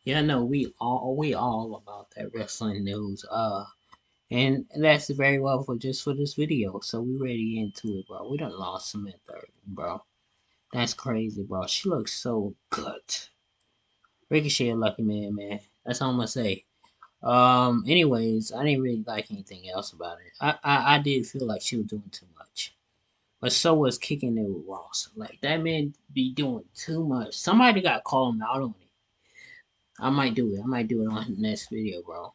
Yeah, no, we all about that wrestling news. And that's very well for just for this video. So we ready into it, bro. We done lost Samantha, bro. That's crazy, bro. She looks so good. Ricochet a lucky man, man. That's all I'm gonna say. Anyways, I didn't really like anything else about it. I did feel like she was doing too much. But so was kicking it with Ross. Like that man be doing too much. Somebody got to call him out on it. I might do it. I might do it on the next video, bro.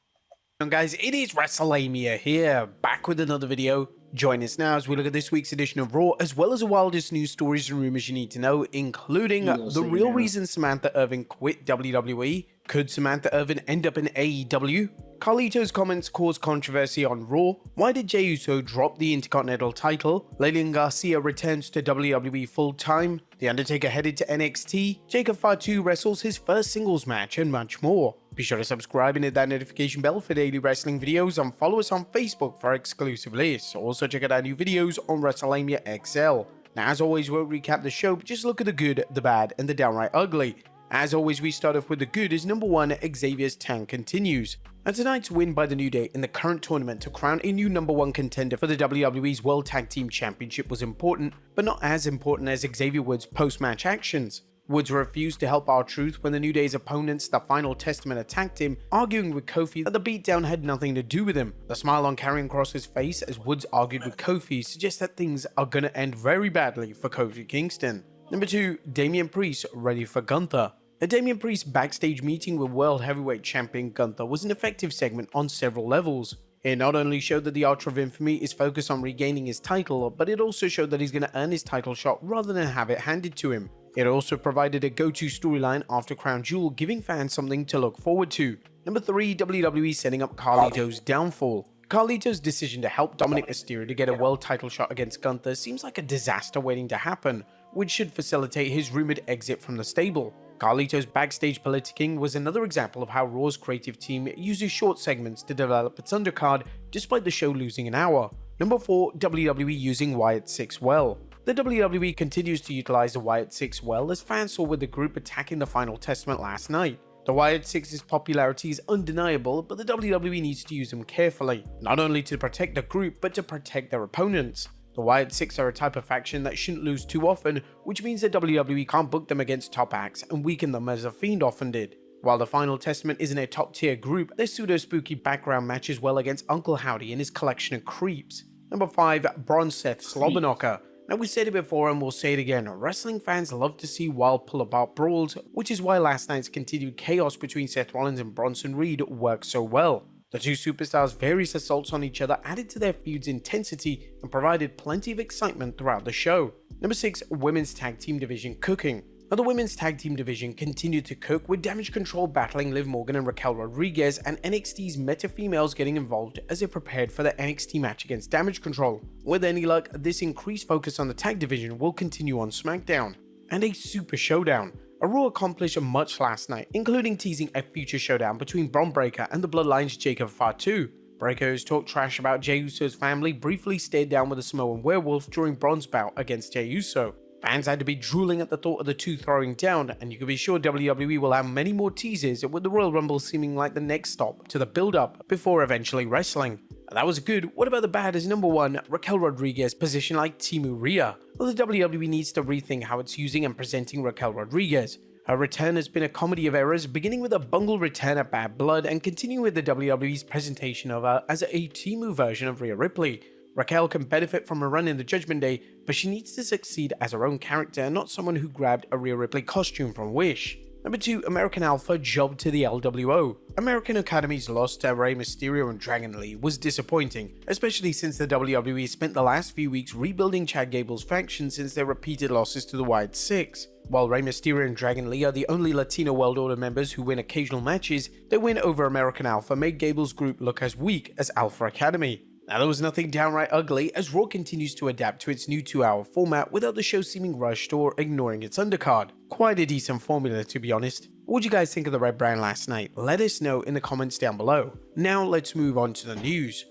Guys, it is WrestleMania here, back with another video. Join us now as we look at this week's edition of Raw, as well as the wildest news stories and rumors you need to know, including You gonna the say real now? reason Samantha Irvin quit WWE. Could Samantha Irvin end up in AEW? Carlito's comments caused controversy on Raw. Why did Jey Uso drop the Intercontinental title? Lilian Garcia returns to WWE full-time. The Undertaker headed to NXT. Jacob Fatu wrestles his first singles match, and much more. Be sure to subscribe and hit that notification bell for daily wrestling videos, and follow us on Facebook for exclusive lists. Also check out our new videos on WrestleMania XL. Now as always, we'll recap the show, but just look at the good, the bad, and the downright ugly. As always, we start off with the good as number 1, Xavier's tank continues. And tonight's win by the New Day in the current tournament to crown a new number 1 contender for the WWE's World Tag Team Championship was important, but not as important as Xavier Woods' post-match actions. Woods refused to help R-Truth when the New Day's opponents, the Final Testament, attacked him, arguing with Kofi that the beatdown had nothing to do with him. The smile on Karrion Kross's face as Woods argued with Kofi suggests that things are gonna end very badly for Kofi Kingston. Number 2, Damian Priest ready for Gunther. A Damian Priest backstage meeting with World Heavyweight Champion Gunther was an effective segment on several levels. It not only showed that the Archer of Infamy is focused on regaining his title, but it also showed that he's going to earn his title shot rather than have it handed to him. It also provided a go-to storyline after Crown Jewel, giving fans something to look forward to. Number 3, WWE setting up Carlito's downfall. Carlito's decision to help Dominic Mysterio to get a world title shot against Gunther seems like a disaster waiting to happen, which should facilitate his rumored exit from the stable. Carlito's backstage politicking was another example of how Raw's creative team uses short segments to develop its undercard despite the show losing an hour. Number 4, WWE using Wyatt 6 well. The WWE continues to utilize the Wyatt 6 well, as fans saw with the group attacking the Final Testament last night. The Wyatt 6's popularity is undeniable, but the WWE needs to use them carefully, not only to protect the group but to protect their opponents. The Wyatt 6 are a type of faction that shouldn't lose too often, which means that WWE can't book them against top acts and weaken them as The Fiend often did. While the Final Testament isn't a top tier group, their pseudo-spooky background matches well against Uncle Howdy and his collection of creeps. Number 5, Braun Seth Slobberknocker. Now we said it before and we'll say it again, wrestling fans love to see wild pull-apart brawls, which is why last night's continued chaos between Seth Rollins and Bronson Reed worked so well. The two superstars' various assaults on each other added to their feud's intensity and provided plenty of excitement throughout the show. Number 6, Women's Tag Team Division cooking. Now the Women's Tag Team Division continued to cook, with Damage Control battling Liv Morgan and Raquel Rodriguez, and NXT's Meta Females getting involved as they prepared for the NXT match against Damage Control. With any luck, this increased focus on the tag division will continue on SmackDown. And a super showdown. Raw accomplished much last night, including teasing a future showdown between Bron Breakker and the Bloodline's Jacob Fatu. Breakker, who's talked trash about Jey Uso's family, briefly stared down with a Samoan werewolf during Bron's bout against Jey Uso. Fans had to be drooling at the thought of the two throwing down, and you can be sure WWE will have many more teases, with the Royal Rumble seeming like the next stop to the build-up before eventually wrestling. That was good. What about the bad? As number 1, Raquel Rodriguez positioned like Timu Rhea. Well, the WWE needs to rethink how it's using and presenting Raquel Rodriguez. Her return has been a comedy of errors, beginning with a bungled return at Bad Blood and continuing with the WWE's presentation of her as a Timu version of Rhea Ripley. Raquel can benefit from a run in the Judgment Day, but she needs to succeed as her own character and not someone who grabbed a Rhea Ripley costume from Wish. Number 2, American Alpha jobbed to the LWO. American Academy's loss to Rey Mysterio and Dragon Lee was disappointing, especially since the WWE spent the last few weeks rebuilding Chad Gable's faction since their repeated losses to the Wyatt 6. While Rey Mysterio and Dragon Lee are the only Latino World Order members who win occasional matches, their win over American Alpha made Gable's group look as weak as Alpha Academy. Now there was nothing downright ugly, as Raw continues to adapt to its new 2-hour format without the show seeming rushed or ignoring its undercard. Quite a decent formula, to be honest. What did you guys think of the Red Brand last night? Let us know in the comments down below. Now let's move on to the news.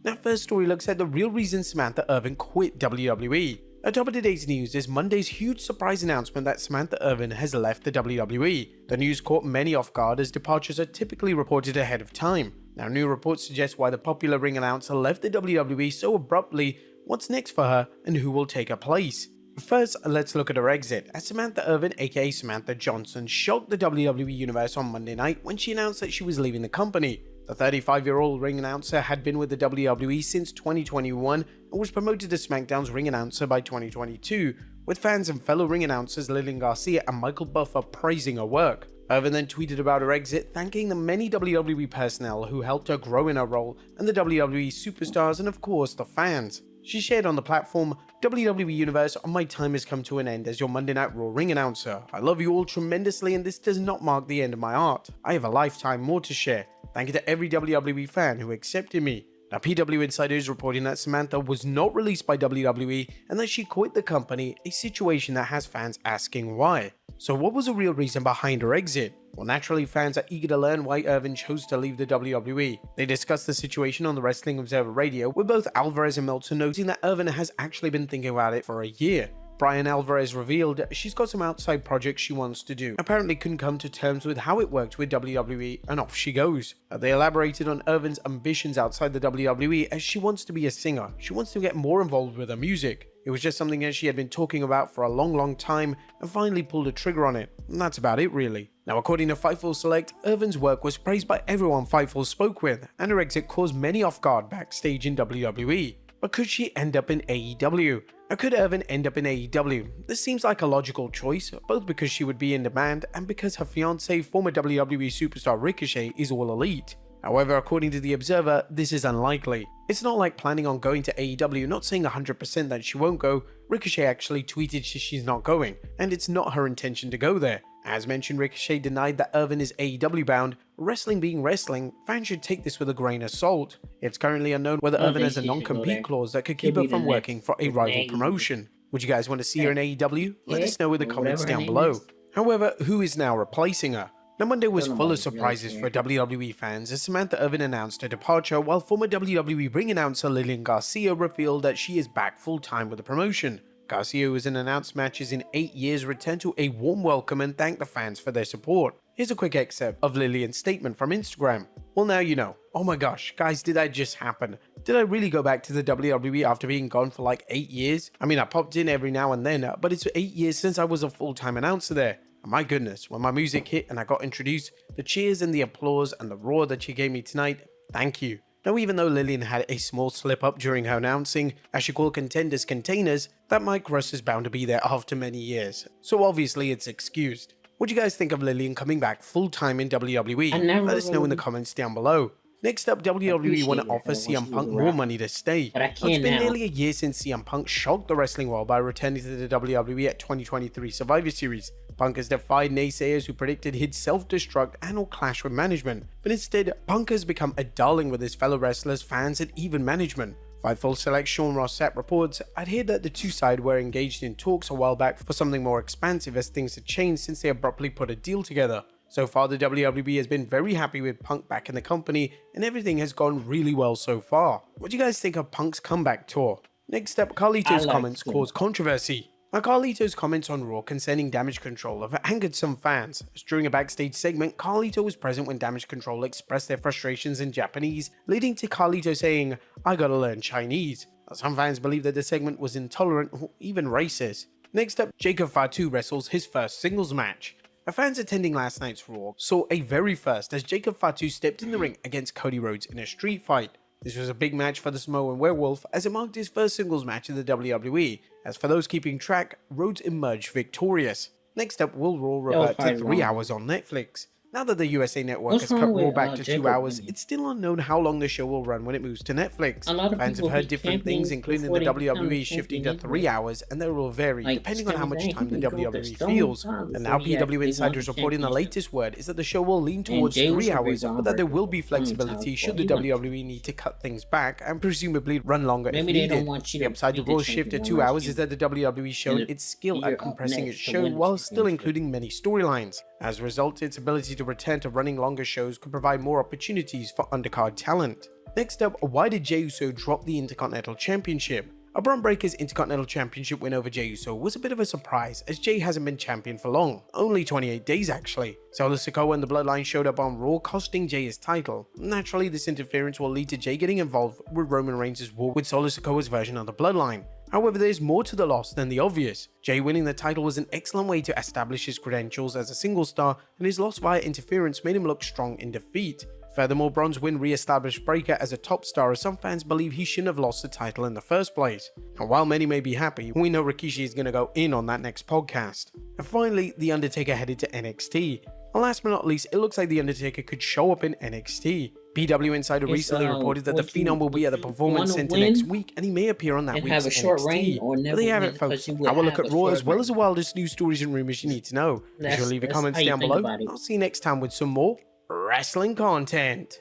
Now first story looks at the real reason Samantha Irvin quit WWE. At top of today's news is Monday's huge surprise announcement that Samantha Irvin has left the WWE. The news caught many off guard as departures are typically reported ahead of time. Now, new reports suggest why the popular ring announcer left the WWE so abruptly, what's next for her, and who will take her place. First, let's look at her exit, as Samantha Irvin aka Samantha Johnson shocked the WWE universe on Monday night when she announced that she was leaving the company. The 35-year-old ring announcer had been with the WWE since 2021 and was promoted to SmackDown's ring announcer by 2022, with fans and fellow ring announcers Lillian Garcia and Michael Buffer praising her work. Irvin then tweeted about her exit, thanking the many WWE personnel who helped her grow in her role, and the WWE superstars and of course the fans. She shared on the platform, "WWE Universe, my time has come to an end as your Monday Night Raw ring announcer. I love you all tremendously and this does not mark the end of my art. I have a lifetime more to share. Thank you to every WWE fan who accepted me." Now, PW Insider is reporting that Samantha was not released by WWE and that she quit the company, a situation that has fans asking why. So what was the real reason behind her exit? Well, naturally, fans are eager to learn why Irvin chose to leave the WWE. They discussed the situation on the Wrestling Observer Radio, with both Alvarez and Meltzer noting that Irvin has actually been thinking about it for a year. Brian Alvarez revealed she's got some outside projects she wants to do, apparently couldn't come to terms with how it worked with WWE, and off she goes. They elaborated on Irvin's ambitions outside the WWE, as she wants to be a singer. She wants to get more involved with her music. It was just something that she had been talking about for a long time and finally pulled a trigger on it. And that's about it really. Now, according to Fightful Select, Irvin's work was praised by everyone Fightful spoke with, and her exit caused many off guard backstage in WWE. But could she end up in AEW? Or could Irvin end up in AEW? This seems like a logical choice, both because she would be in demand and because her fiancé, former WWE superstar Ricochet, is all elite. However, according to The Observer, this is unlikely. It's not like planning on going to AEW, not saying 100% that she won't go. Ricochet actually tweeted she's not going, and it's not her intention to go there. As mentioned, Ricochet denied that Irvin is AEW bound. Wrestling being wrestling, fans should take this with a grain of salt. It's currently unknown whether Irvin has a non-compete clause that could keep her from working for a rival promotion. Would you guys want to see her in AEW? Let us know in the comments down below. However, who is now replacing her? Now, Monday was full of surprises for WWE fans as Samantha Irvin announced her departure, while former WWE ring announcer Lillian Garcia revealed that she is back full-time with the promotion. Garcia, who has announced matches in 8 years, returned to a warm welcome and thanked the fans for their support. Here's a quick excerpt of Lillian's statement from Instagram. "Well, now you know. Oh my gosh, guys, did that just happen? Did I really go back to the WWE after being gone for like 8 years? I mean, I popped in every now and then, but it's 8 years since I was a full-time announcer there. And my goodness, when my music hit and I got introduced, the cheers and the applause and the roar that you gave me tonight, thank you." Now, even though Lillian had a small slip up during her announcing, as she called contenders containers, that Mike Russ is bound to be there after many years. So obviously it's excused. What do you guys think of Lillian coming back full-time in WWE? Let us know in the comments down below. Next up, WWE want to offer CM Punk more money to stay. It's been nearly a year since CM Punk shocked the wrestling world by returning to the WWE at 2023 Survivor Series. Punk has defied naysayers who predicted he'd self-destruct and or clash with management, but instead, Punk has become a darling with his fellow wrestlers, fans, and even management. Fightful Select Sean Ross Sapp reports, "I'd heard that the two sides were engaged in talks a while back for something more expansive as things had changed since they abruptly put a deal together. So far, the WWE has been very happy with Punk back in the company, and everything has gone really well so far." What do you guys think of Punk's comeback tour? Next up, Carlito's comments caused controversy. Now, Carlito's comments on Raw concerning Damage Control have angered some fans, as during a backstage segment, Carlito was present when Damage Control expressed their frustrations in Japanese, leading to Carlito saying, "I gotta learn Chinese." Some fans believe that the segment was intolerant or even racist. Next up, Jacob Fatu wrestles his first singles match. Fans attending last night's Raw saw a very first as Jacob Fatu stepped in the ring against Cody Rhodes in a street fight. This was a big match for the Samoan Werewolf as it marked his first singles match in the WWE, as for those keeping track, Rhodes emerged victorious. Next up, will Raw revert to 3 hours on Netflix? Now that the USA Network has cut Raw back to 2 hours, it's still unknown how long the show will run when it moves to Netflix. Fans have heard different things, including the WWE shifting to 3 hours, and they will vary depending on how much time the WWE feels. And now PW Insider is reporting the latest word is that the show will lean towards 3 hours, but that there will be flexibility should the WWE need to cut things back and presumably run longer if needed. The upside to Raw's shift to 2 hours is that the WWE showed its skill at compressing its show while still including many storylines. As a result, its ability to return to running longer shows could provide more opportunities for undercard talent. Next up, why did Jey Uso drop the Intercontinental Championship? A Bron Breakker's Intercontinental Championship win over Jey Uso was a bit of a surprise, as Jey hasn't been champion for long, only 28 days actually. Solo Sikoa and the Bloodline showed up on Raw, costing Jey his title. Naturally, this interference will lead to Jey getting involved with Roman Reigns' war with Solo Sikoa's version of the Bloodline. However, there's more to the loss than the obvious. Jey winning the title was an excellent way to establish his credentials as a single star, and his loss via interference made him look strong in defeat. Furthermore, Bron's win re-established Breakker as a top star, as some fans believe he shouldn't have lost the title in the first place. And while many may be happy, we know Rikishi is going to go in on that next podcast. And finally, The Undertaker headed to NXT. And last but not least, it looks like The Undertaker could show up in NXT. PW Insider recently reported that the Phenom will be at the Performance Center next week, and he may appear on that week's have a short NXT. reign or never But there you have win, it, folks. because you Have a will look have at a Raw, short as well reign. as the wildest news stories and rumors you need to know. Be sure to leave your comments how you down think below. about it. I'll see you next time with some more wrestling content.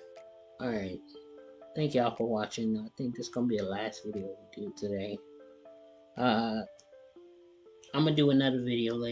Alright. Thank y'all for watching. I think this is gonna be the last video we do today. I'm gonna do another video later.